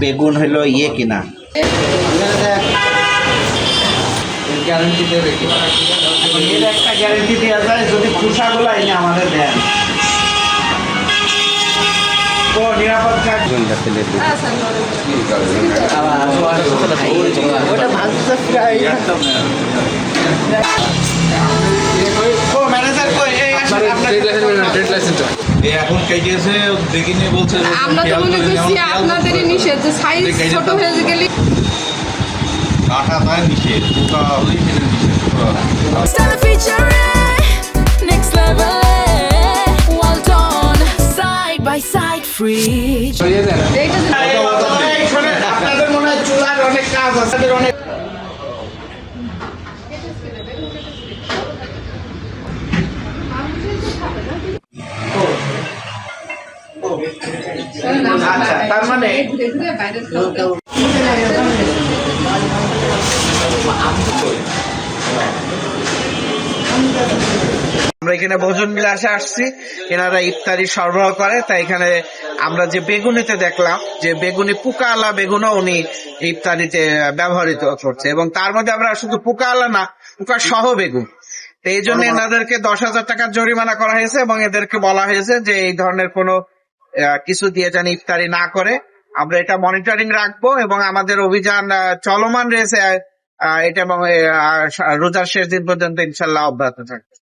বেগুন হলো ইয়ে কিনা গ্যারান্টি দেবে এর একটা গ্যারান্টি দেওয়া যায় যদি খোসাগুলো এনে আমাদের দেন তো নিরাপদ এখন কেটেছে দেখি নিয়ে বলছে আমরা তো মনে করছি আপনাদেরই নিষেধ যে সাইজ ছোট হয়ে গেলে কাটা তাই নিষেধ পোকা হলেই সেটা নিষেধ Next level, well done, side by side, free. আপনাদের মনে হয় চুলার অনেক কাজ আছে অনেক আচ্ছা তার মানে আমরা এখানে ভোজন বিলাসে আসছি, এনারা ইফতারি সরবরাহ করে, তাই এখানে আমরা যে বেগুনিতে দেখলাম যে বেগুনি পোকা আলা বেগুনও উনি ইফতারিতে ব্যবহৃত করছে, এবং তার মধ্যে আমরা শুধু পোকা আলা না পোকা সহ বেগুন। তো এই জন্য এনাদেরকে 10,000 টাকার জরিমানা করা হয়েছে এবং এদেরকে বলা হয়েছে যে এই ধরনের কোনো কিছু দিয়ে যেন ইফতারি না করে। আমরা এটা মনিটরিং রাখবো এবং আমাদের অভিযান চলমান রয়েছে এটা, এবং রোজার শেষ দিন পর্যন্ত ইনশাল্লাহ অব্যাহত থাকবে।